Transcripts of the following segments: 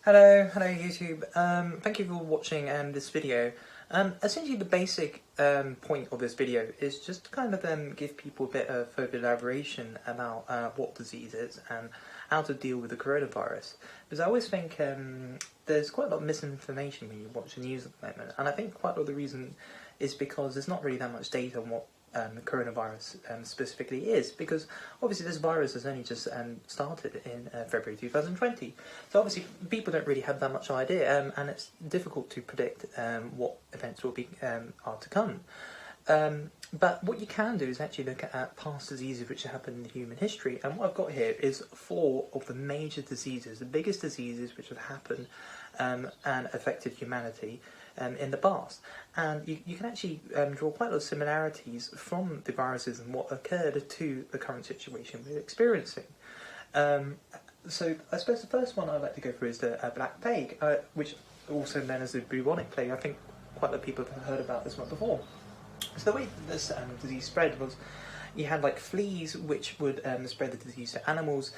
Hello YouTube. Thank you for watching this video. Essentially the basic point of this video is just to kind of give people a bit of further elaboration about what disease is and how to deal with the coronavirus. Because I always think there's quite a lot of misinformation when you watch the news at the moment, and I think quite a lot of the reason is because there's not really that much data on what the coronavirus specifically is, because obviously this virus has only just started in February 2020, so obviously people don't really have that much idea, and it's difficult to predict what events will be are to come. But what you can do is actually look at past diseases which have happened in human history, and what I've got here is 4 of the major diseases, the biggest diseases which have happened and affected humanity in the past. And you can actually draw quite a lot of similarities from the viruses and what occurred to the current situation we're experiencing. So I suppose the first one I'd like to go through is the Black Plague, which also known as the bubonic plague. I think quite a lot of people have heard about this one before. So the way this disease spread was you had like fleas which would spread the disease to animals,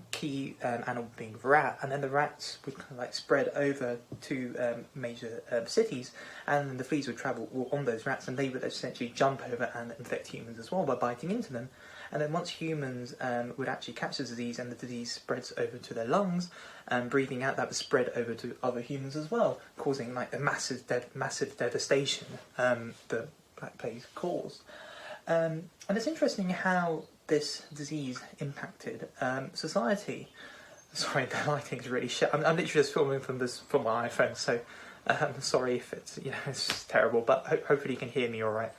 key animal being the rat, and then the rats would kind of like spread over to major cities, and then the fleas would travel on those rats, and they would essentially jump over and infect humans as well by biting into them. And then once humans would actually catch the disease and the disease spreads over to their lungs, breathing out, that would spread over to other humans as well, causing like a massive devastation the Black Plague caused. And it's interesting how this disease impacted society. Sorry, the lighting's really shit. I'm literally just filming from my iPhone, so sorry if it's it's just terrible. But hopefully you can hear me all right.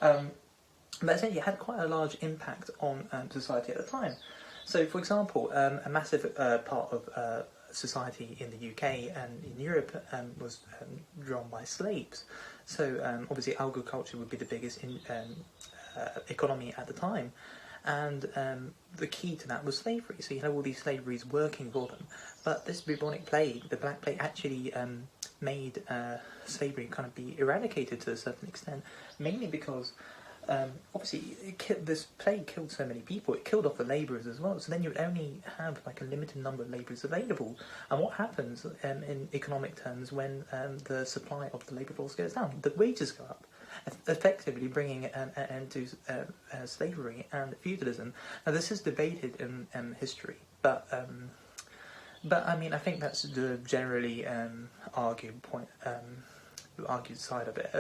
But essentially, it had quite a large impact on society at the time. So, for example, a massive part of society in the UK and in Europe was drawn by slaves. So, obviously, agriculture would be the biggest economy at the time, and the key to that was slavery. So you had all these slaveries working for them. But this bubonic plague, the Black Plague, actually made slavery kind of be eradicated to a certain extent, mainly because obviously this plague killed so many people. It killed off the labourers as well, so then you would only have like a limited number of labourers available. And what happens in economic terms when the supply of the labour force goes down? The wages go up, effectively bringing an end to slavery and feudalism. Now this is debated in history, but I mean I think that's the generally argued point. Argued side of it.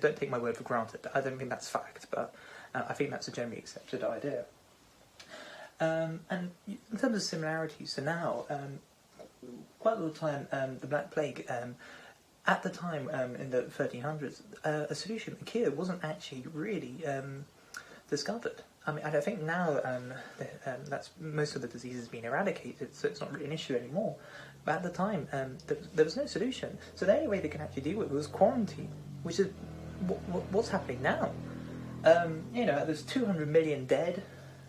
Don't take my word for granted. I don't think that's fact, but I think that's a generally accepted idea. And in terms of similarities, so now, quite a lot of time, the Black Plague, at the time in the 1300s, a solution, a cure, wasn't actually really discovered. I mean, I think now that's most of the disease has been eradicated, so it's not really an issue anymore. But at the time, there was no solution. So the only way they could actually deal with it was quarantine, which is what's happening now. There's 200 million dead,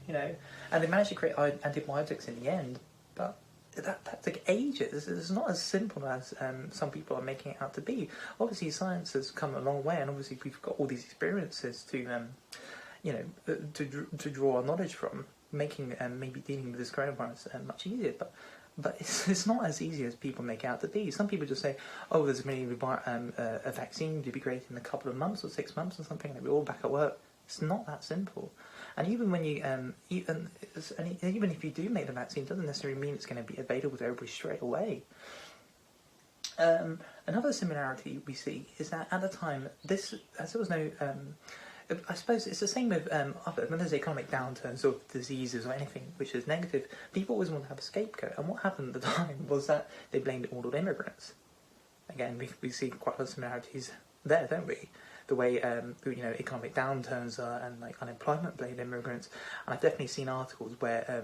and they managed to create antibiotics in the end, but that took ages. It's not as simple as some people are making it out to be. Obviously, science has come a long way, and obviously we've got all these experiences to draw our knowledge from, making maybe dealing with this coronavirus much easier. But it's not as easy as people make it out to be. Some people just say, oh, there's a vaccine to be created in a couple of months or 6 months or something, and we're all back at work. It's not that simple. And even when you even if you do make the vaccine, it doesn't necessarily mean it's going to be available to everybody straight away. Another similarity we see is that at the time, as there was no I suppose it's the same with when there's economic downturns or diseases or anything which is negative, people always want to have a scapegoat. And what happened at the time was that they blamed it all on immigrants. Again, we see quite a lot of similarities there, don't we? The way economic downturns and like unemployment blame immigrants. And I've definitely seen articles where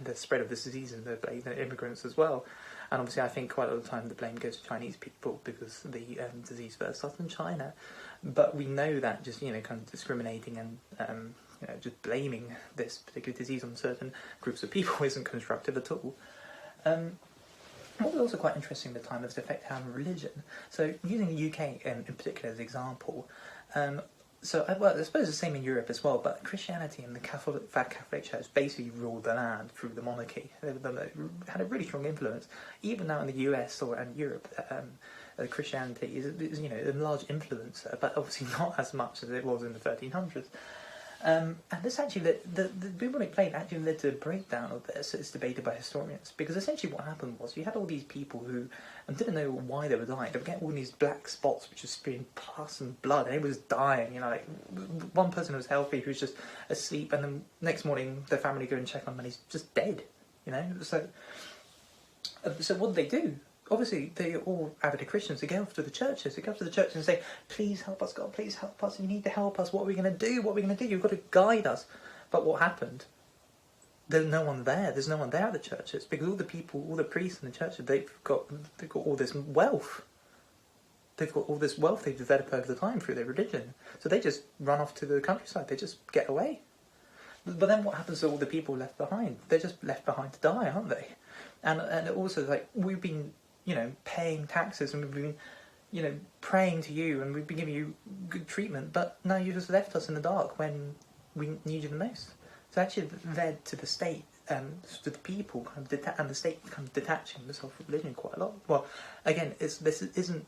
the spread of this disease and the blame immigrants as well. And obviously, I think quite a lot of the time the blame goes to Chinese people because the disease first started in China. But we know that just kind of discriminating and just blaming this particular disease on certain groups of people isn't constructive at all. What was also quite interesting at the time was the effect it had on religion. So using the UK in particular as an example, well, I suppose the same in Europe as well, but Christianity and the Catholic Church basically ruled the land through the monarchy. They had a really strong influence. Even now in the US and Europe, Christianity is a large influence, but obviously not as much as it was in the 1300s. And this actually, the bubonic plague actually led to a breakdown of this. It's debated by historians, because essentially what happened was you had all these people who didn't know why they were dying. They were getting all these black spots, which was spewing pus and blood, and it was dying. Like one person was healthy, who was just asleep, and then next morning their family go and check on him, and he's just dead. So what did they do? Obviously, they all avid Christians. They go off to the churches. They go off to the church and say, "Please help us, God. Please help us. You need to help us. What are we going to do? What are we going to do? You've got to guide us." But what happened? There's no one there. There's no one there at the churches, because all the people, all the priests in the churches, they've got all this wealth. They've got all this wealth they've developed over the time through their religion. So they just run off to the countryside. They just get away. But then what happens to all the people left behind? They're just left behind to die, aren't they? And also, like, we've been paying taxes, and we've been, praying to you, and we've been giving you good treatment, but now you just left us in the dark when we need you the most. So actually it led to the state, to the people, and the state kind of detaching themselves from religion quite a lot. Well, again, this isn't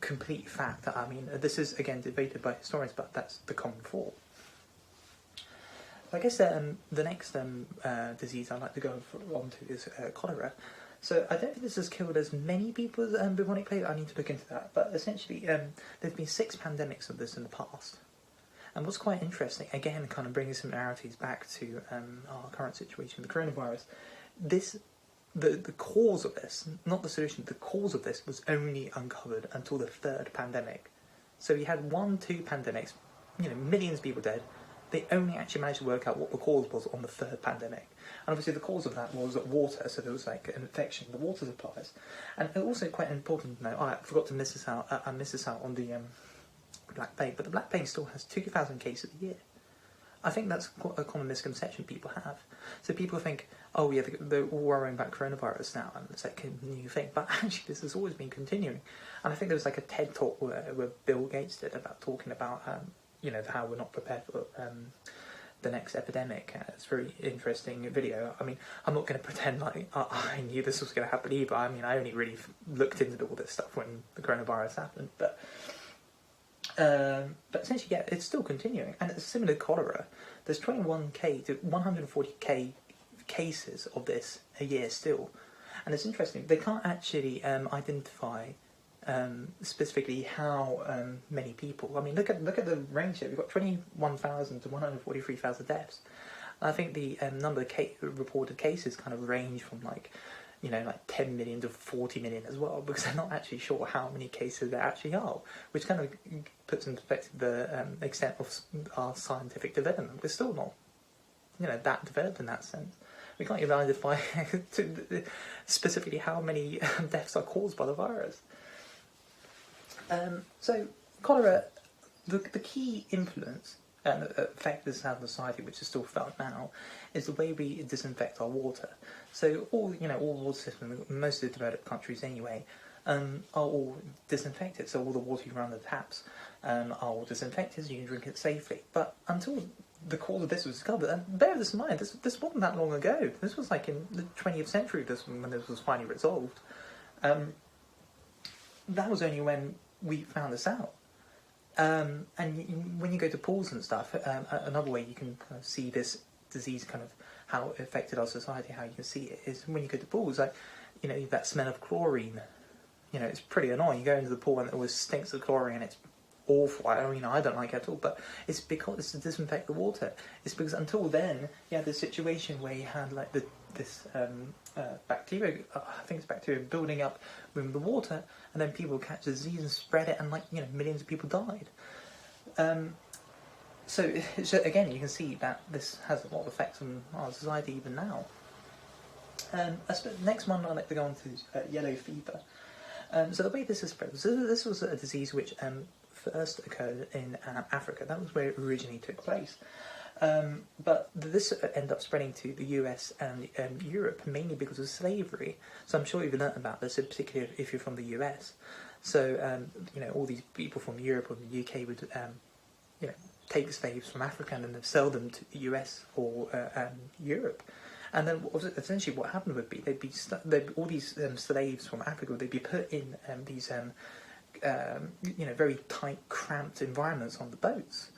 complete fact. I mean, this is, again, debated by historians, but that's the common thought. So I guess the next disease I'd like to go on to is cholera. So I don't think this has killed as many people as bubonic plague. I need to look into that. But essentially, there's been 6 pandemics of this in the past. And what's quite interesting, again, kind of bringing similarities back to our current situation with the coronavirus, the cause of this, not the solution, the cause of this was only uncovered until the 3rd pandemic. So you had 1-2 pandemics, millions of people dead. They only actually managed to work out what the cause was on the 3rd pandemic. And obviously the cause of that was water, so there was like an infection in the water supplies. And also quite important to know, I forgot to miss this out, I missed this out on the Black Plague, but the Black Plague still has 2,000 cases a year. I think that's quite a common misconception people have. So people think, oh yeah, they're all worrying about coronavirus now, and it's like a new thing. But actually this has always been continuing. And I think there was like a TED talk where Bill Gates did about talking about, how we're not prepared for the next epidemic. It's a very interesting video. I mean, I'm not going to pretend like I knew this was going to happen either. I mean, I only really looked into all this stuff when the coronavirus happened, but essentially, yeah, it's still continuing, and it's similar to cholera. There's 21k to 140k cases of this a year still, and it's interesting. They can't actually identify specifically how many people. I mean, look at the range here. We've got 21,000 to 143,000 deaths. And I think the number of reported cases kind of range from like 10 million to 40 million as well, because they're not actually sure how many cases there actually are, which kind of puts into perspective the extent of our scientific development. We're still not, that developed in that sense. We can't even identify specifically how many deaths are caused by the virus. So cholera, the key influence and effect this has on society, which is still felt now, is the way we disinfect our water. So all water systems, most of the developed countries anyway, are all disinfected. So all the water you run the taps are all disinfected, so you can drink it safely. But until the cause of this was discovered, and bear this in mind, this wasn't that long ago. This was like in the 20th century. When this was finally resolved. That was only when we found this out. And when you go to pools and stuff, another way you can kind of see this disease, kind of how it affected our society, how you can see it, is when you go to pools, like, that smell of chlorine, it's pretty annoying. You go into the pool and it always stinks of chlorine, it's awful. I don't like it at all, but it's because it's to disinfect the water. It's because until then, you had this situation where you had like this bacteria, I think it's bacteria, building up within the water, and then people catch the disease and spread it, and millions of people died. So again, you can see that this has a lot of effects on our society even now. I suppose the next one I'd like to go on to is yellow fever. So the way this is spread, this was a disease which first occurred in Africa. That was where it originally took place. But this ended up spreading to the US and Europe, mainly because of slavery. So I'm sure you've learnt about this, particularly if you're from the US. So, all these people from Europe or the UK would, take slaves from Africa and then sell them to the US or Europe. And then essentially what happened would be all these slaves from Africa, they'd be put in these very tight, cramped environments on the boats.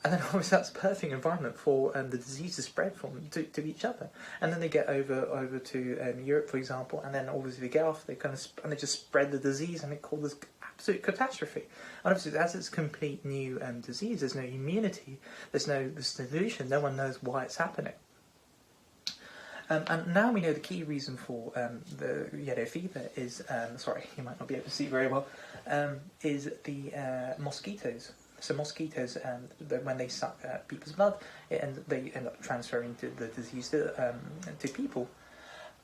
And then obviously that's a perfect environment for the disease to spread to each other. And then they get over to Europe, for example, and then obviously they get off, they just spread the disease, and it causes absolute catastrophe. And obviously as it's a complete new disease, there's no immunity, there's no solution, no one knows why it's happening. And now we know the key reason for the yellow fever is, sorry, you might not be able to see very well, is the mosquitoes. So mosquitoes, when they suck people's blood, they end up transferring the disease to people.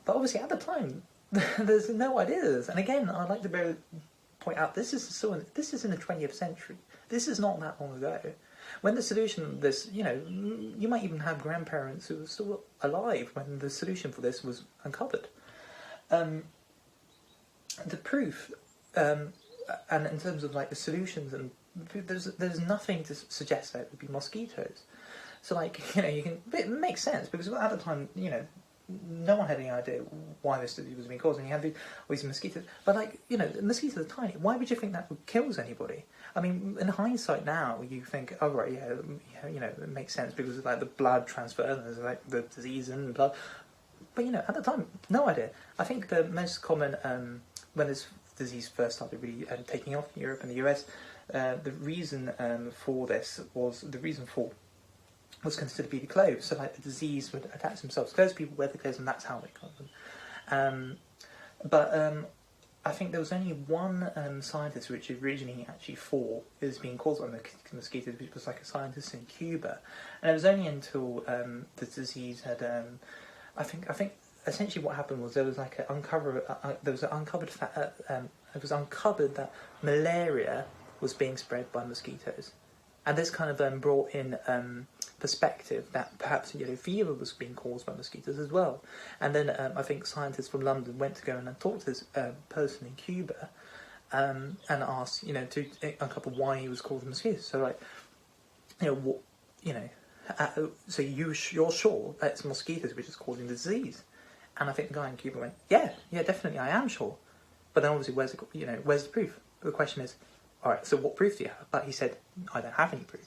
But obviously at the time, there's no ideas. And again, I'd like to point out, this is in the 20th century. This is not that long ago. When the solution, you might even have grandparents who were still alive when the solution for this was uncovered. The proof, and in terms of like the solutions, and there's nothing to suggest that it would be mosquitoes. So it makes sense, because at the time, no one had any idea why this disease was being caused, and you had all these mosquitoes. But the mosquitoes are tiny. Why would you think that kills anybody? I mean, in hindsight now, you think, oh right, it makes sense because of the blood transfer, and there's the disease in the blood. But at the time, no idea. I think the most common when this disease first started really taking off in Europe and the US, the reason was considered to be the cloves. So the disease would attach themselves to clothes, people wear the clothes, and that's how they got them. But I think there was only one scientist which originally actually thought it was being caused by mosquitoes, which was a scientist in Cuba. And it was only until the disease had, I think essentially what happened was there was it was uncovered that malaria was being spread by mosquitoes. And this kind of brought in perspective that perhaps yellow fever was being caused by mosquitoes as well. And then I think scientists from London went to go and talk to this person in Cuba and asked, to uncover why he was causing mosquitoes. So so you're sure that it's mosquitoes which is causing the disease? And I think the guy in Cuba went, yeah, definitely, I am sure. But then obviously, where's the proof? The question is, all right, so what proof do you have? But he said, I don't have any proof.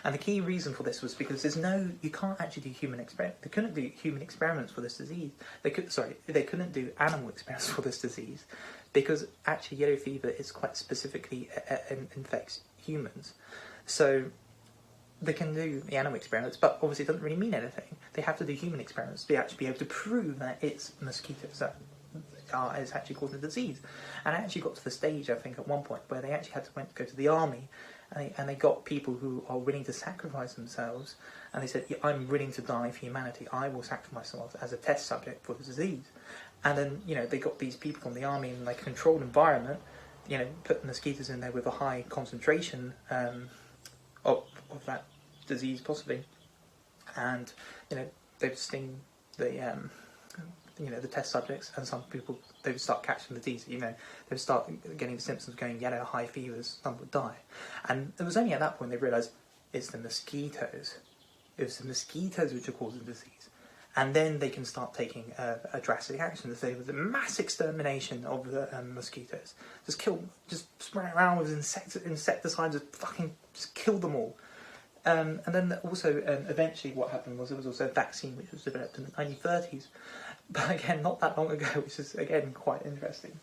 And the key reason for this was because you can't actually do human experiments. They couldn't do human experiments for this disease. They couldn't do animal experiments for this disease, because actually yellow fever is quite specifically infects humans. So they can do the animal experiments, but obviously it doesn't really mean anything. They have to do human experiments to actually be able to prove that it's mosquitoes that is actually causing the disease. And I actually got to the stage, I think, at one point where they actually had to go to the army, and they got people who are willing to sacrifice themselves, and they said, I'm willing to die for humanity, I will sacrifice myself as a test subject for the disease. And then, they got these people from the army in a controlled environment, put mosquitoes in there with a high concentration of that disease possibly, and they would sting the test subjects, and some people, they would start catching the disease, they would start getting the symptoms of going yellow, high fevers, some would die. And it was only at that point they realised it's the mosquitoes. It was the mosquitoes which are causing the disease. And then they can start taking a drastic action to say with the mass extermination of the mosquitoes. Just spray around with insecticides, just kill them all. And then also, eventually what happened was there was also a vaccine which was developed in the 1930s. But again, not that long ago, which is, again, quite interesting.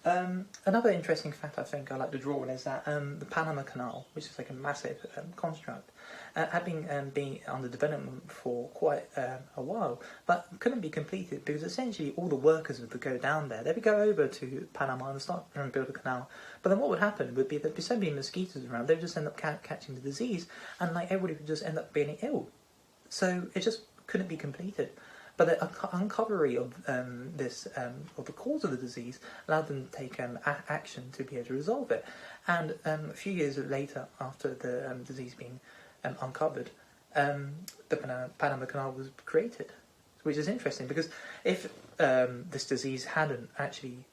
Another interesting fact I think I like to draw on is that the Panama Canal, which is a massive construct, had been under development for quite a while, but couldn't be completed because essentially all the workers would go down there. They would go over to Panama and start and build a canal. But then what would happen would be there'd be so many mosquitoes around, they would just end up catching the disease, and everybody would just end up being ill. So it just couldn't be completed. But the uncovery of of the cause of the disease allowed them to take action to be able to resolve it. And a few years later, after the disease being uncovered, the Panama Canal was created, which is interesting because if this disease hadn't actually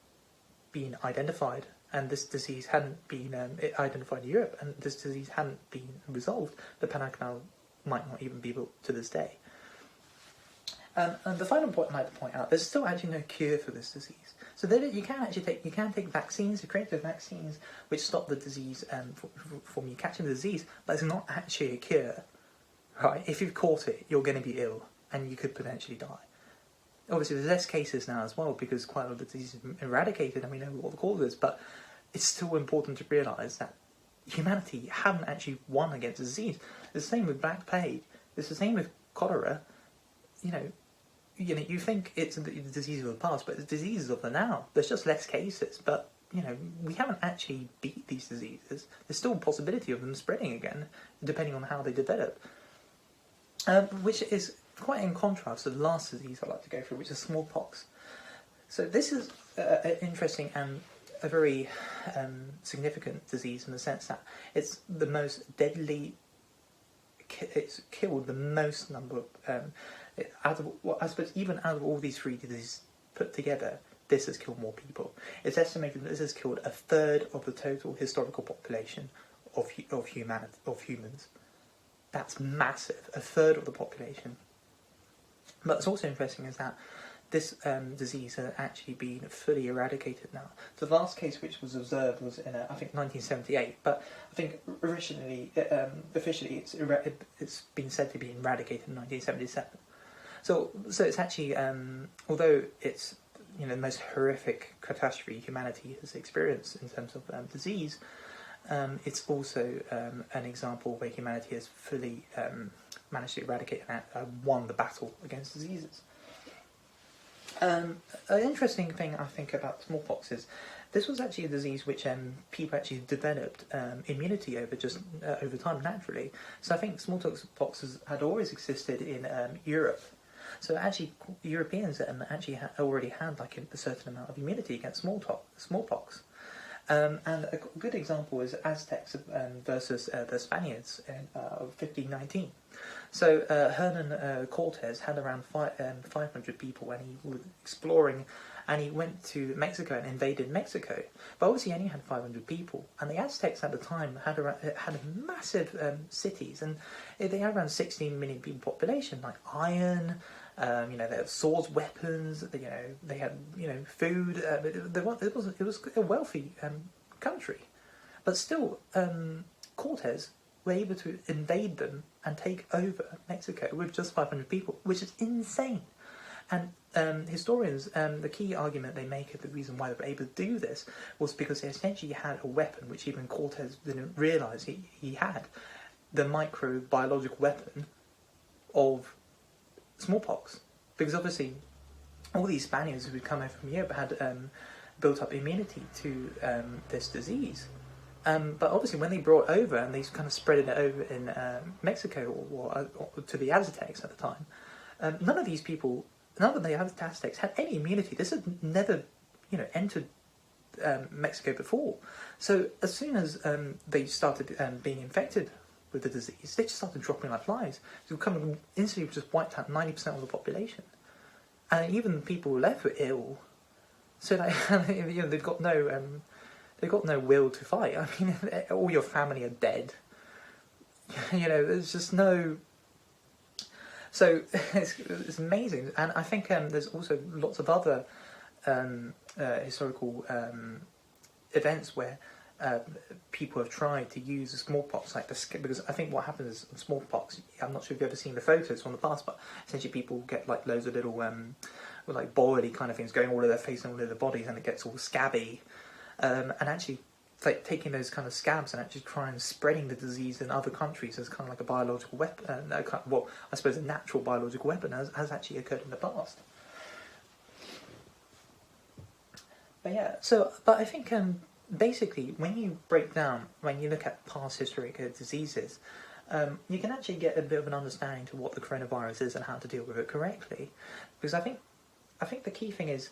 been identified and this disease hadn't been identified in Europe, and this disease hadn't been resolved, the Panama Canal might not even be built to this day. And the final point I'd like to point out, there's still actually no cure for this disease. So you can take vaccines, creative vaccines, which stop the disease from you catching the disease, but it's not actually a cure. Right? If you've caught it, you're going to be ill, and you could potentially die. Obviously, there's less cases now as well, because quite a lot of the disease is eradicated, and we know what the cause is, but it's still important to realise that humanity haven't actually won against the disease. It's the same with Black Plague. It's the same with cholera. You think it's the disease of the past, but it's diseases of the now. There's just less cases, but we haven't actually beat these diseases. There's still a possibility of them spreading again, depending on how they develop. Which is quite in contrast to the last disease I'd like to go through, which is smallpox. So this is interesting and a very significant disease in the sense that it's the most deadly. It's killed the most number of. I suppose even out of all these three diseases put together, this has killed more people. It's estimated that this has killed a third of the total historical population of humans. That's massive, a third of the population. But what's also interesting is that this disease has actually been fully eradicated now. The last case which was observed was in, I think, 1978, but I think originally, officially, it's been said to be eradicated in 1977. So it's actually, although it's the most horrific catastrophe humanity has experienced in terms of disease, it's also an example where humanity has fully managed to eradicate and won the battle against diseases. An interesting thing I think about smallpox is this was actually a disease which people actually developed immunity over over time naturally. So I think smallpox had always existed in Europe. So actually, Europeans actually already had like a certain amount of immunity against smallpox. And a good example is Aztecs versus the Spaniards in 1519. So Hernan Cortez had around 500 people when he was exploring, and he went to Mexico and invaded Mexico. But obviously he only had 500 people, and the Aztecs at the time had massive cities, and they had around 16 million people population, like iron. They had swords, weapons. They had food. It was a wealthy country, but still, Cortez were able to invade them and take over Mexico with just 500 people, which is insane. And historians, the key argument they make of the reason why they were able to do this was because they essentially had a weapon which even Cortez didn't realise he had, the microbiological weapon of smallpox, because obviously all these Spaniards who had come over from Europe had built up immunity to this disease, but obviously when they brought over and they kind of spread it over in Mexico or to the Aztecs at the time, none of the Aztecs had any immunity. This had never entered Mexico before. So as soon as they started being infected with the disease, they just started dropping like flies. So instantly just wiped out 90% of the population, and even the people who left were ill. So they've got no will to fight. I mean, all your family are dead. There's just no. So it's amazing, and I think there's also lots of other historical events where people have tried to use the smallpox, because I think what happens is smallpox. I'm not sure if you've ever seen the photos from the past, but essentially people get like loads of little like boily kind of things going all over their face and all over their bodies, and it gets all scabby. And actually, like taking those kind of scabs and actually trying spreading the disease in other countries as kind of like a biological weapon. I suppose a natural biological weapon has actually occurred in the past. But yeah, but I think basically when you look at past historic diseases, you can actually get a bit of an understanding to what the coronavirus is and how to deal with it correctly. Because I think the key thing is,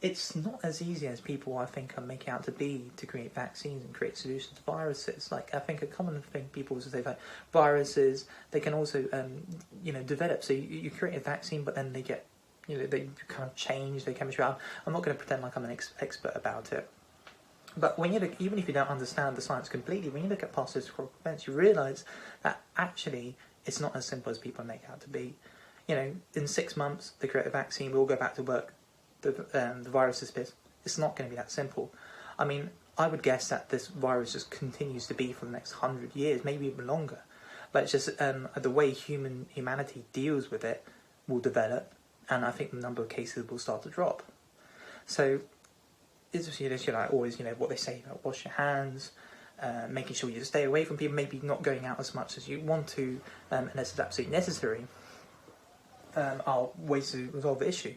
it's not as easy as people I think are making out to be to create vaccines and create solutions to viruses. Like I think a common thing people say, like viruses, they can also develop. So you create a vaccine, but then they get they kind of change their chemistry. I'm not going to pretend like I'm an expert about it. But when you look, even if you don't understand the science completely, when you look at past historical events, you realise that actually it's not as simple as people make it out to be. In 6 months, they create a vaccine, we all go back to work, the virus disappears. It's not going to be that simple. I mean, I would guess that this virus just continues to be for the next 100 years, maybe even longer. But it's just the way humanity deals with it will develop, and I think the number of cases will start to drop. So it's just, always, what they say about wash your hands, making sure you stay away from people, maybe not going out as much as you want to, unless it's absolutely necessary, are ways to resolve the issue.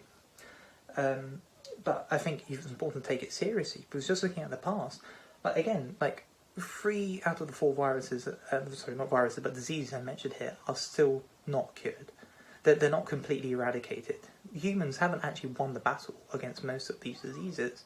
But I think it's important to take it seriously, because just looking at the past, again, 3 out of the 4 viruses, not viruses, but diseases I mentioned here, are still not cured. They're not completely eradicated. Humans haven't actually won the battle against most of these diseases.